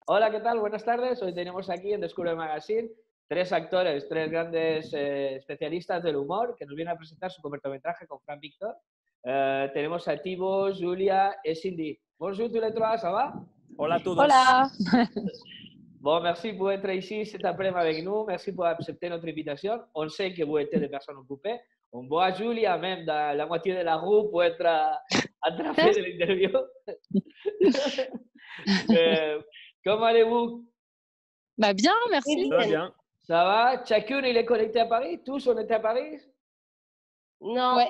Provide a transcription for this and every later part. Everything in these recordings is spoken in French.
Hola, ¿qué tal? Buenas tardes. Hoy tenemos aquí en Descubre Magazine tres actores, tres grandes especialistas del humor que nos vienen a presentar su cortometraje con Frank Victor. Tenemos a Thibaut, Julia et Cindy. Bonjour tous les trois, ça va? Hola a todos. Hola. Bon, merci pour être ici cet après-midi avec nous. Merci pour accepter notre invitation. On sait que vous êtes des personnes occupées. On voit Julia même dans la moitié de la roue pour être attrapée de l'interview. Comment allez-vous? Bah bien, merci. Ça va bien. Ça va? Chacune, il est connecté à Paris? Tous, on était à Paris? Non, Ouais.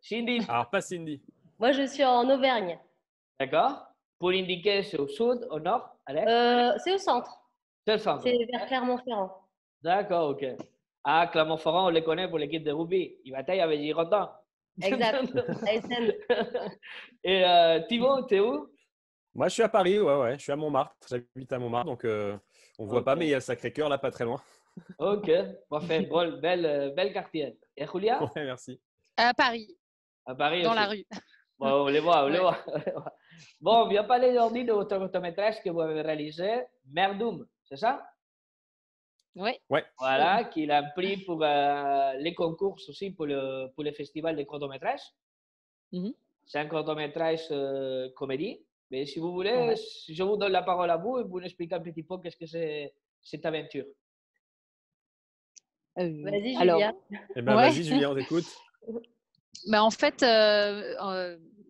Cindy? Alors, pas Cindy. moi je suis en Auvergne. D'accord. Pour indiquer, c'est au sud, au nord, à l'est? C'est au centre, C'est le centre. c'est vers Clermont-Ferrand. D'accord, ok. Ah, Clermont-Ferrand, on les connaît pour l'équipe de rugby. Ils bataillent avec Girondins. Exact, ASM. Et Thibaut, t'es où? Moi, je suis à Paris, ouais. Je suis à Montmartre. J'habite à Montmartre, donc on ne voit pas, mais il y a le Sacré-Cœur là, pas très loin. Ok, parfait. Bon, bel quartier. Et Julia? Ouais, merci. À Paris, À Paris dans aussi. la rue. Bon, on les voit, on les Ouais. voit. Bon, on vient parler aujourd'hui de votre court-métrage que vous avez réalisé, Merdoum, c'est ça? Ouais. Ouais. Voilà, qu'il a un prix pour les concours aussi pour le festival des courts-métrages. Mhm. C'est un court-métrage comédie. Mais si vous voulez, Ouais. je vous donne la parole à vous et vous nous expliquez un petit peu qu'est-ce que c'est cette aventure. Vas-y, Alors, Julia. Eh ben, Ouais. vas-y, Julien, on t'écoute. bah, en fait,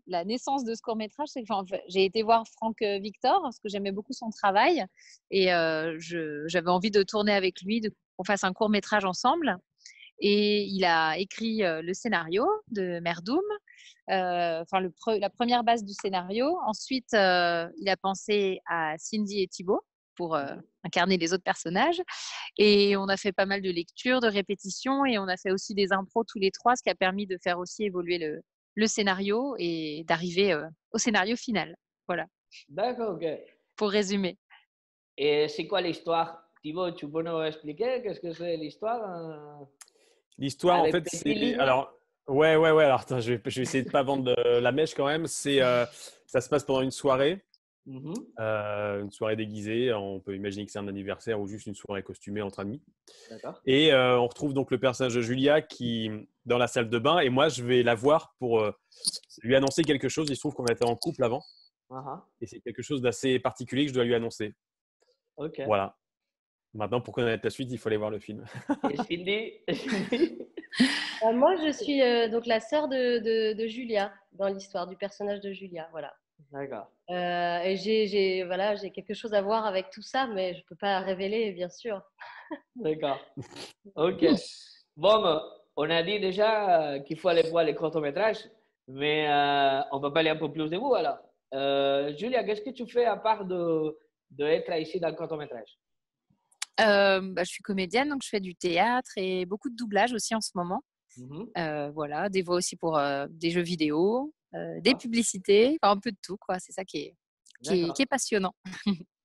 la naissance de ce court-métrage, c'est que j'ai été voir Frank Victor parce que j'aimais beaucoup son travail et j'avais envie de tourner avec lui, qu'on fasse un court-métrage ensemble. Et il a écrit le scénario de Merdoum, la première base du scénario. Ensuite, il a pensé à Cindy et Thibaut pour incarner les autres personnages. Et on a fait pas mal de lectures, de répétitions, et on a fait aussi des impros tous les trois, ce qui a permis de faire aussi évoluer le scénario et d'arriver au scénario final. Voilà, D'accord, ok. pour résumer. Et c'est quoi l'histoire? Thibaut, tu peux nous expliquer qu'est-ce que c'est l'histoire? L'histoire, en Avec fait, petites c'est. lignes? Alors, ouais. Alors, attends, je vais essayer de ne pas vendre la mèche quand même. Ça se passe pendant une soirée. Mhm. Une soirée déguisée. On peut imaginer que c'est un anniversaire ou juste une soirée costumée entre amis. D'accord. Et on retrouve donc le personnage de Julia qui dans la salle de bain. Et moi, je vais la voir pour lui annoncer quelque chose. Il se trouve qu'on était en couple avant. Uh-huh. Et c'est quelque chose d'assez particulier que je dois lui annoncer. Ok. Voilà. Maintenant, pour connaître la suite, il faut aller voir le film. Et Cindy? Moi, je suis donc la sœur de Julia dans l'histoire du personnage de Julia. Voilà. D'accord. Et j'ai quelque chose à voir avec tout ça, mais je ne peux pas révéler, bien sûr. D'accord. Ok. Bon, on a dit déjà qu'il faut aller voir les courts-métrages, mais on peut parler un peu plus de vous alors. Julia, qu'est-ce que tu fais à part d'être ici dans le court-métrage? Je suis comédienne, donc je fais du théâtre et beaucoup de doublage aussi en ce moment. Mhm. Voilà, des voix aussi pour des jeux vidéo, des publicités, enfin, un peu de tout, quoi. C'est ça qui D'accord. est passionnant.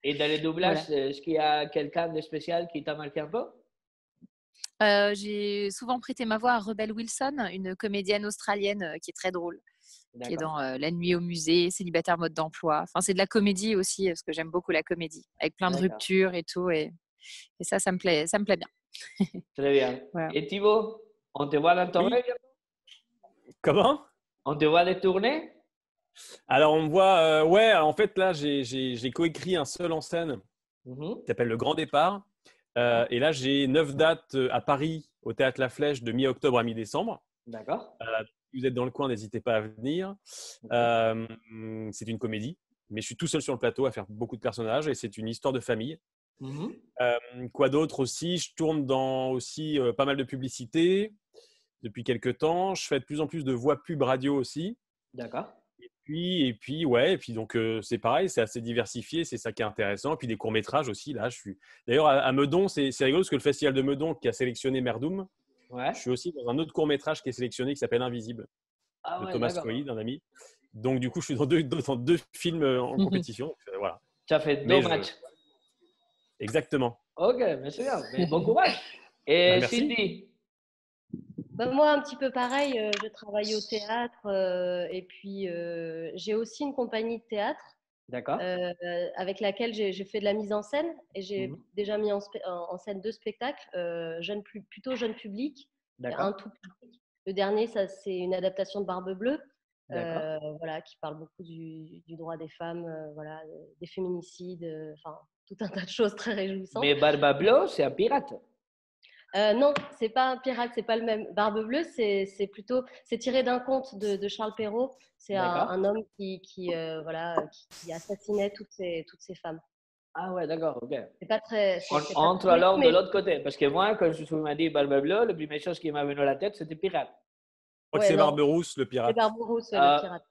Et dans les doublages, Voilà. est-ce qu'il y a quelqu'un de spécial qui t'a marqué un peu? J'ai souvent prêté ma voix à Rebel Wilson, une comédienne australienne qui est très drôle, qui est D'accord. dans La nuit au musée, Célibataire mode d'emploi. Enfin, c'est de la comédie aussi, parce que j'aime beaucoup la comédie, avec plein de D'accord. ruptures et tout. Et ça me plaît bien. Très bien. Voilà. Et Thibaut, on te voit dans ton Oui. rêve? Comment? On te voit les tournées? Alors, on me voit. Ouais, en fait, là, j'ai coécrit un seul en scène Mhm. qui s'appelle Le Grand Départ. Et là, j'ai 9 dates à Paris, au Théâtre La Flèche, de mi-octobre à mi-décembre. D'accord. Si vous êtes dans le coin, n'hésitez pas à venir. Ok. C'est une comédie, mais je suis tout seul sur le plateau à faire beaucoup de personnages et c'est une histoire de famille. Mhm. Quoi d'autre aussi? Je tourne dans aussi pas mal de publicités depuis quelques temps. Je fais de plus en plus de voix pub radio aussi. D'accord. Et puis donc c'est pareil, c'est assez diversifié, c'est ça qui est intéressant. Et puis des courts-métrages aussi. Là, je suis d'ailleurs à Meudon, c'est rigolo parce que le festival de Meudon qui a sélectionné Merdoum, Ouais. je suis aussi dans un autre court-métrage qui est sélectionné qui s'appelle Invisible Ah de ouais, Thomas d'accord. Coy, d'un ami. Donc du coup, je suis dans deux films en compétition. Donc, voilà. Tu as fait Mais deux matchs. Exactement. Ok, mais c'est bien. Mais bon courage. Et Bah, merci. Cindy? Bah, moi, un petit peu pareil, je travaille au théâtre et puis j'ai aussi une compagnie de théâtre D'accord. avec laquelle j'ai fait de la mise en scène et j'ai Mhm. déjà mis en scène 2 spectacles, plutôt jeune public et un D'accord. tout public. Le dernier, ça, c'est une adaptation de Barbe Bleue, D'accord. voilà, qui parle beaucoup du droit des femmes, voilà, des féminicides, enfin, tout un tas de choses très réjouissantes. Mais Barbablo, c'est un pirate. Non, c'est pas un pirate, c'est pas le même. Barbe Bleue, c'est tiré d'un conte de Charles Perrault. C'est D'accord. un homme voilà, qui assassinait toutes ces femmes. Ah ouais, d'accord, ok. C'est pas très, On c'est pas entre très, alors de mais l'autre côté. Parce que moi, quand je m'a dit Barbe Bleue, la première chose qui m'est venue à la tête, c'était pirate. Je crois que ouais, c'est non, Barberousse, le c'est pirate. Barberousse, le Euh, pirate.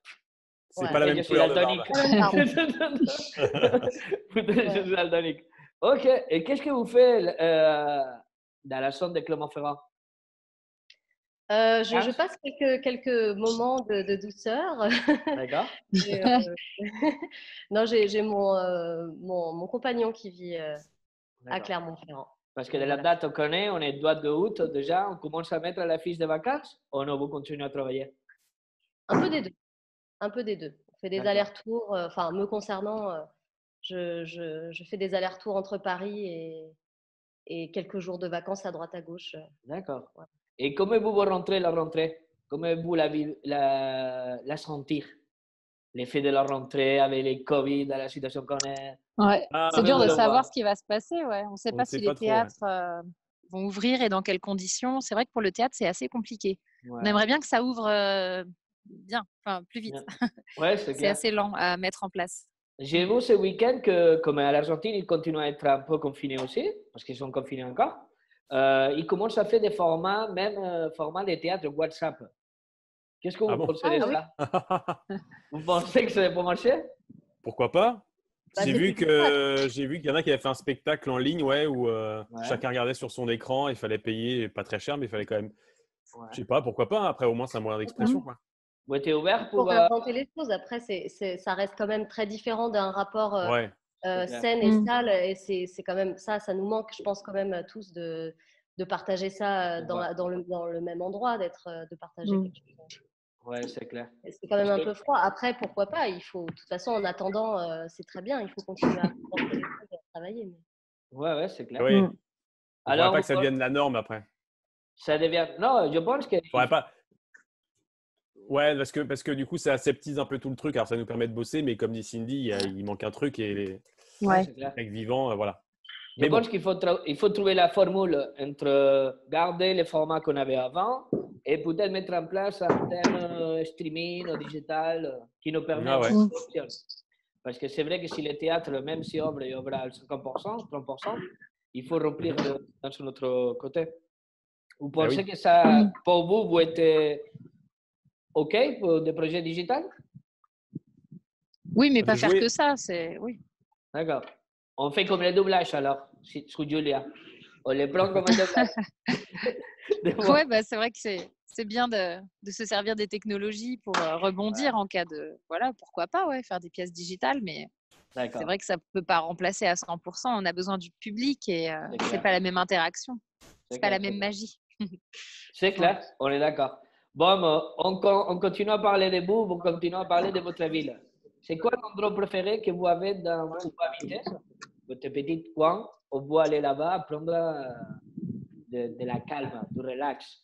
C'est Ouais, pas la et je même suis couleur de barbe. daltonique. la même barbe. Putain, je Ouais. suis daltonique. Ok. Et qu'est-ce que vous faites dans la zone de Clermont-Ferrand? Je passe quelques moments de douceur. D'accord. Et, non, j'ai mon compagnon qui vit à D'accord. Clermont-Ferrand. Parce que de la Voilà. date, on connaît, on est droit de août déjà, on commence à mettre la fiche de vacances ou non, vous continuez à travailler? Un peu des deux. Un peu des deux. On fait des D'accord. allers-retours. Enfin, me concernant, je fais des allers-retours entre Paris et quelques jours de vacances à droite à gauche. D'accord. Ouais. Et comment vous rentrez la rentrée? Comment vous la sentir? L'effet de la rentrée avec les Covid, la situation qu'on est. Ouais. Ah, C'est Comment dur vous de le savoir voyez? ce qui va se passer. Ouais. On ne sait on ne pas sait si les pas trop. Ouais. théâtres vont ouvrir et dans quelles conditions. C'est vrai que pour le théâtre, c'est assez compliqué. On Ouais. aimerait bien que ça ouvre bien, enfin plus vite. Ouais, c'est C'est clair. assez lent à mettre en place. J'ai vu ce week-end que, comme à l'Argentine, ils continuent à être un peu confinés aussi, parce qu'ils sont confinés encore. Ils commencent à faire des formats, même formats de théâtre WhatsApp. Qu'est-ce que Ah vous bon? pensez Ah de oui, ça? Vous pensez que ça va marcher? Pourquoi pas? bah, J'ai c'est vu plutôt ça. qu'il y en a qui avaient fait un spectacle en ligne, ouais, où Ouais, chacun regardait sur son écran. Il fallait payer, pas très cher, mais il fallait quand même. Je ouais. sais pas, pourquoi pas. Après, au moins, c'est un moyen d'expression, quoi. Vous êtes ouvert Pour pour. réinventer les choses. Après, ça reste quand même très différent d'un rapport Ouais. C'est clair. scène et salle. Et c'est quand même ça nous manque, je pense, quand même tous de partager ça C'est vrai. dans le même endroit, de partager quelque chose. Ouais, c'est clair. Et c'est quand même Parce un que, peu froid. Après, pourquoi pas? Il faut, de toute façon, en attendant, c'est très bien. Il faut continuer à penser les choses et à travailler. ouais, ouais, c'est clair. Oui. Il faudrait Alors, pas que ça devienne la norme après. ça devient. Non, je pense que. Faudrait pas. Ouais, parce que du coup, ça aseptise un peu tout le truc. Alors, ça nous permet de bosser, mais comme dit Cindy, il manque un truc et les Ouais, Ouais. c'est clair. mecs vivants, voilà. Je Mais bon, pense qu'il faut, il faut trouver la formule entre garder les formats qu'on avait avant et peut-être mettre en place un thème streaming ou digital qui nous permet ah aussi ouais. d'option. Parce que c'est vrai que si le théâtre, même si ouvre, il ouvre à 50%, 30%, il faut remplir dans son autre côté. Vous Ah pensez oui. que ça, pour vous, vous êtes OK pour des projets digitaux? Oui, mais De pas faire jouer. que ça. C'est oui. D'accord. On fait comme les doublages alors, sous Julia. On les prend comme un doublage. Des fois. Ouais, bah, c'est vrai que c'est bien de se servir des technologies pour rebondir en cas de voilà, pourquoi pas, ouais, faire des pièces digitales, mais c'est D'accord. vrai que ça peut pas remplacer à 100%. On a besoin du public et C'est c'est clair. pas la même interaction, C'est c'est pas la clair, même magie. c'est Ouais. clair, on est d'accord. Bon, on continue à parler de vous, vous continuez à parler de votre ville. C'est quoi l'endroit préféré que vous avez dans où vous habitez, votre petit coin, où vous allez là-bas prendre de la calme, du relax,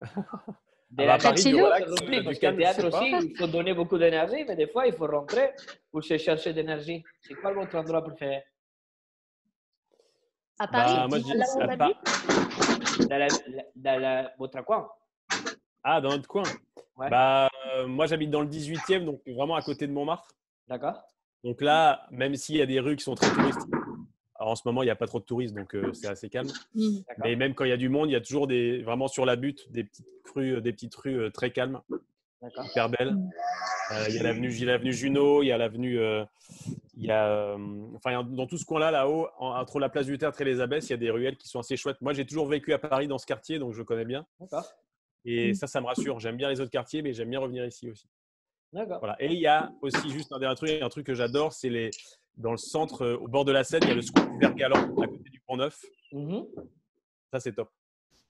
de Ah bah, à la Paris, du Près de chez nous? nature relax, remplie, du parce que le calme, je théâtre sais aussi, pas. il faut donner beaucoup d'énergie, mais des fois, il faut rentrer pour se chercher d'énergie. C'est quoi votre endroit préféré? À Paris, Bah, moi, là où on habite, Votre coin? Ah, dans notre coin. Ouais, Bah, moi, j'habite dans le 18e, donc vraiment à côté de Montmartre. d'accord. Donc là, même s'il y a des rues qui sont très touristiques, alors en ce moment, il n'y a pas trop de touristes, donc c'est assez calme. D'accord. Mais même quand il y a du monde, il y a toujours vraiment sur la butte, des petites rues très calmes, D'accord. hyper belles. Il y a l'avenue Junot, il y a enfin, dans tout ce coin-là, là-haut, entre la place du Théâtre et les Abbesses, il y a des ruelles qui sont assez chouettes. Moi, j'ai toujours vécu à Paris dans ce quartier, donc je connais bien. D'accord. Et ça me rassure. J'aime bien les autres quartiers, mais j'aime bien revenir ici aussi. D'accord. Voilà. Et il y a aussi juste un truc que j'adore, c'est dans le centre, au bord de la Seine, il y a le square Vert-Galant, à côté du Pont-Neuf. Mhm. Ça, c'est top.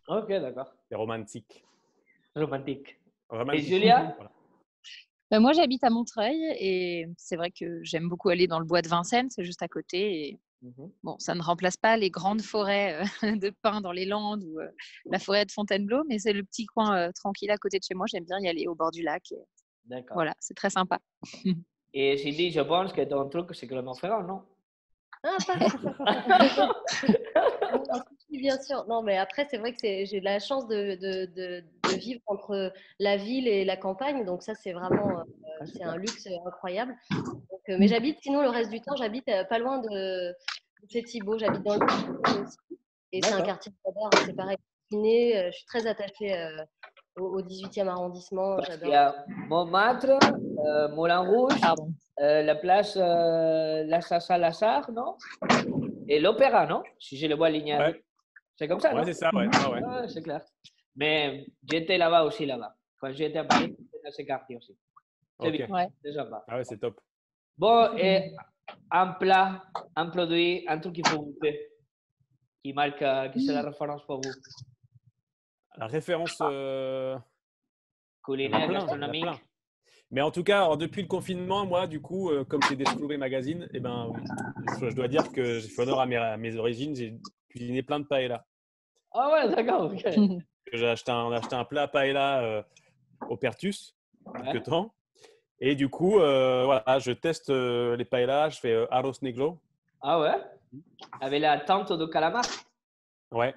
Ok, d'accord. C'est romantique. Romantique. Et Romantique. Julia? Voilà. Moi, j'habite à Montreuil et c'est vrai que j'aime beaucoup aller dans le bois de Vincennes, c'est juste à côté. Et Mhm. bon, ça ne remplace pas les grandes forêts de pins dans les Landes ou la forêt de Fontainebleau, mais c'est le petit coin tranquille à côté de chez moi. J'aime bien y aller au bord du lac. Et D'accord. voilà, c'est très sympa. Et Cindy, je pense que ton truc, c'est Clermont-Ferrand, non? Ah, pas non, si, bien sûr. Non, mais après, c'est vrai que j'ai de la chance de vivre entre la ville et la campagne. Donc ça, c'est vraiment c'est un luxe incroyable. Donc, mais j'habite, sinon, le reste du temps, j'habite pas loin de chez Thibaut. J'habite dans le quartier aussi. Et c'est un D'accord. quartier que j'adore. C'est pareil. Ciné, je suis très attachée au 18e arrondissement. Parce qu'il y J'adore. a Montmartre, Moulin Rouge, Pardon. la place La Salle-Lazare, non? Et l'Opéra, non? Si je le vois aligné avec. Ouais, C'est comme ça, ouais, non? c'est ça, ouais. Ouais. Ouais, c'est clair. Mais j'étais là-bas aussi, là-bas. Quand j'étais à Paris, j'étais dans ce quartier aussi. C'est bien, Ok. Ouais. c'est sympa. Ah ouais, c'est top. Bon, et un plat, un produit, un truc qu'il faut goûter, qui marque, qui c'est la référence pour vous. La référence, il y en a Culinaire, plein, il y en a gastronomique. plein. Mais en tout cas, alors, depuis le confinement, moi, du coup, comme c'est Descouvrir Magazine, eh ben, je dois dire que j'ai fait honneur à mes origines. J'ai cuisiné plein de paella. Ah ouais, d'accord, ok. On a acheté un plat paella au Pertus, il y a Ouais. quelques temps. Et du coup, voilà, je teste les paellas. Je fais arroz negro. Ah ouais? Avec la tente de calamar. Ouais,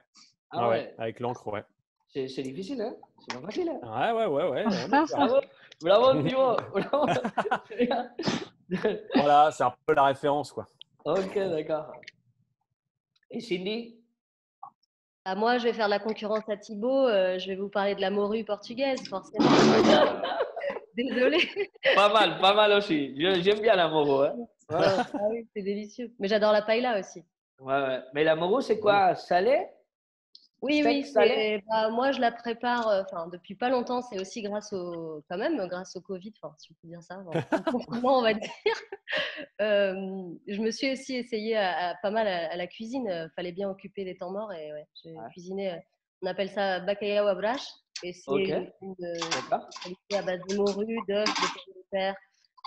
Ah ouais, ouais, avec l'encre, ouais. c'est difficile, hein? C'est pas facile, hein? Ouais, on est fiers. Bravo, bravo, Thibaut. Bravo. C'est bien. Voilà, c'est un peu la référence, quoi. Ok, d'accord. Et Cindy? Ah, moi, je vais faire la concurrence à Thibaut. Je vais vous parler de la morue portugaise, forcément. Désolée. Pas mal aussi. J'aime bien la moro, hein? Ouais, Ah oui, c'est délicieux. Mais j'adore la paella aussi. ouais. Mais la moro, c'est Bon. quoi? Salé? Oui, Sec, oui, salé? moi je la prépare enfin depuis pas longtemps, c'est aussi quand même grâce au Covid, enfin si on peut dire ça, au confinement on va dire. Je me suis aussi essayée pas mal à la cuisine, fallait bien occuper les temps morts et ouais, j'ai Ouais. cuisiné, on appelle ça bacalhau à brach et c'est Ok, une d'accord. spécialité à base de morue, d'œufs, de pommes de terre,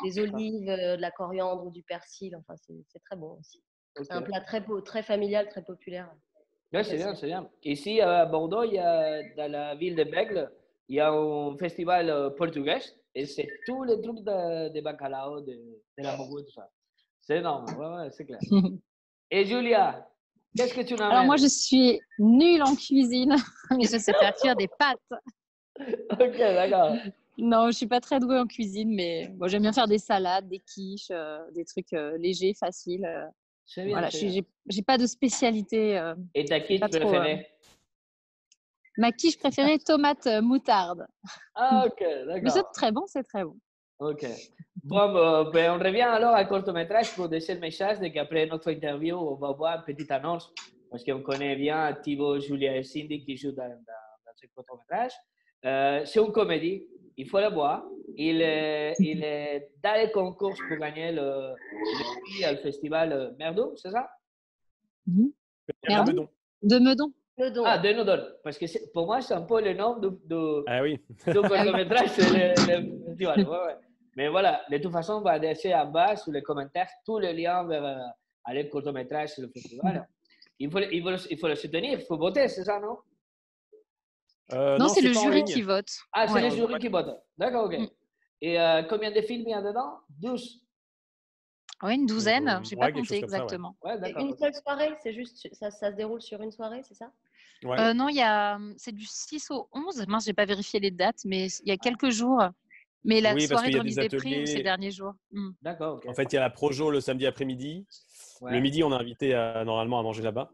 des olives, de la coriandre, du persil, enfin c'est très bon aussi. C'est un Ok. plat très beau, très familial, très populaire, Ouais, très facile. c'est bien. Ici, à Bordeaux, il y a, dans la ville de Bègle, il y a un festival portugais et c'est tous les trucs de bacalao, de la morue, tout ça. C'est énorme, ouais, c'est clair. Et Julia, qu'est-ce que tu Alors moi, n'amènes? je suis nulle en cuisine, mais je sais faire cuire des pâtes. Ok, d'accord. Non, je suis pas très douée en cuisine, mais bon, j'aime bien faire des salades, des quiches, des trucs légers, faciles. C'est bien, Voilà, c'est bien. j'ai pas de spécialité. Et ta C'est quiche pas trop. préférée? Ma quiche préférée, tomate moutarde. Ah, ok, Mais c'est d'accord. très bon, c'est très bon. Ok. Bon, ben, on revient alors à court-métrage pour laisser le message de qu'après notre interview, on va voir une petite annonce parce qu'on connaît bien Thibaut, Julia et Cindy qui jouent dans ce court-métrage. C'est une comédie, il faut le voir. Il est dans les concours pour gagner le prix au festival Merdou, c'est ça? Mhm. Le Pardon? Meudon. De Meudon. Meudon, Ah, ouais. de nous donne. Parce que pour moi, c'est un peu le nom Ah oui. du Ah oui. court-métrage, c'est le festival. Ouais, ouais. Mais voilà, de toute façon, on va laisser en bas, sous les commentaires, tous les liens vers aller court-métrage sur le festival. Il faut le soutenir, il faut voter, c'est ça, non? Non, Non, c'est c'est le pas en jury ligne. qui vote. Ah, c'est Ouais. les Non, jurys ouais. qui votent. D'accord, ok. Mm. Et combien de films il y a dedans? 12. Ouais, une douzaine. J'ai pas Ouais, quelque compté chose comme ça, ouais. exactement. Ouais, Et d'accord. une Ok. seule soirée, c'est juste, ça se déroule sur une soirée, c'est ça? Ouais. Non, c'est du 6 au 11. Mince, j'ai pas vérifié les dates, mais il y a quelques jours. Mais la Oui, parce soirée qu'il de y a remise des des prix ou ces ateliers. derniers jours. Mm. D'accord, ok. En fait, il y a la Projo le samedi après-midi. Le Ouais. midi, on est invité normalement à manger là-bas.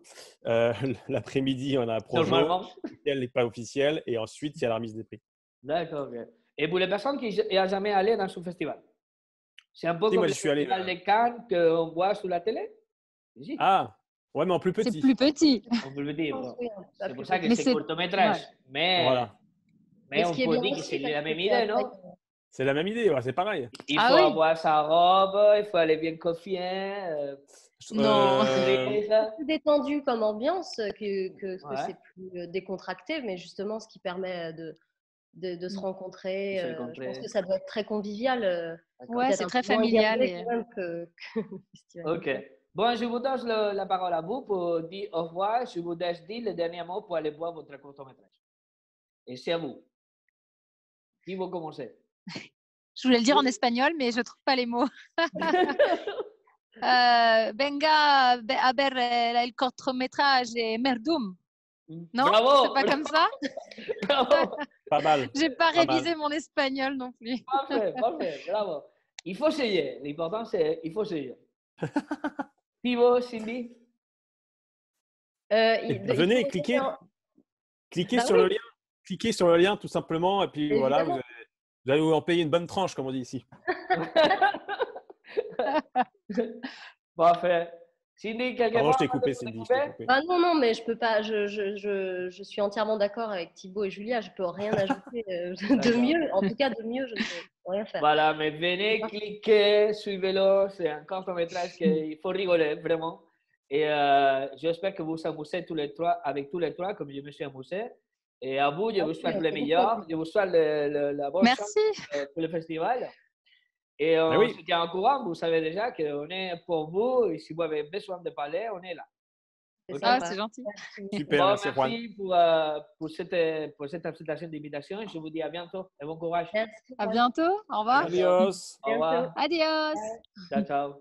L'après-midi, on a la Projo, Normalement. officielle et pas officielle. Et ensuite, il y a la remise des prix. D'accord, ok. Et pour les personnes qui n'ont jamais allé dans ce festival, c'est un peu Si, comme moi, le j'y suis allé. festival de Cannes qu'on voit sur la télé? Si, Ah, ouais, mais en plus C'est petit. plus petit. on peut le Je dire. pense, Bon. oui, pas C'est pour plus ça que Mais petit. c'est c'est. court-métrage. Ouais. Mais, Voilà. mais Mais ce on qui est peut bien dire que c'est aussi, parce la que même c'est un idée, non? C'est la même idée, ouais, c'est pareil. Il Ah faut oui? avoir sa robe, il faut aller bien confié, Non. sourire. plus détendu comme ambiance, que Ouais. c'est plus décontracté, mais justement, ce qui permet de se rencontrer. Se Je rencontrer. pense que ça doit être très convivial. Ouais, peut-être c'est un très peu moins familial. gardé Et... quand même que le festival. Ok. Bon, je vous donne la parole à vous pour dire au revoir. Je vous laisse dire le dernier mot pour aller voir votre court-métrage. Et c'est à vous. Qui va commencer? Je voulais le dire en espagnol, mais je ne trouve pas les mots. Venga a ver el cortometraje Merdum. Non, Bravo! c'est pas comme ça. Bravo! Pas mal. J'ai pas Pas mal. révisé mon espagnol non plus. Parfait, parfait, bravo. Il faut essayer. L'important, c'est il faut essayer. Thibaut, Cindy? Venez, cliquez. Cliquez Bah sur oui. le lien. Cliquez sur le lien tout simplement et puis voilà, Évidemment. vous allez vous en payer une bonne tranche, comme on dit ici. Parfait. Cindy, quelque Pardon, part je t'ai avant de coupé, vous Cindy. Je découper? t'ai coupé. Ah non, mais je peux pas. Je suis entièrement d'accord avec Thibaut et Julia. Je peux rien ajouter de D'accord. mieux. En tout cas, de mieux, je ne peux rien faire. Voilà, mais venez, cliquez, suivez-le. C'est un court-métrage qu'il faut rigoler, vraiment. Et j'espère que vous vous amusez tous les trois, avec tous les trois, comme je me suis amusé. Et à vous, je vous souhaite le meilleur. Je vous souhaite la bonne chance Merci. pour le festival. Et on oui. se tient au courant. Vous savez déjà qu'on est pour vous. Et si vous avez besoin de parler, on est là. C'est Ok. Ah, sympa. c'est gentil. Super, Bon, merci Juan. merci pour cette acceptation d'invitation. Je vous dis à bientôt et bon courage. Merci. À bientôt. Au revoir. Adios. Au revoir. Adios. Ciao, ciao.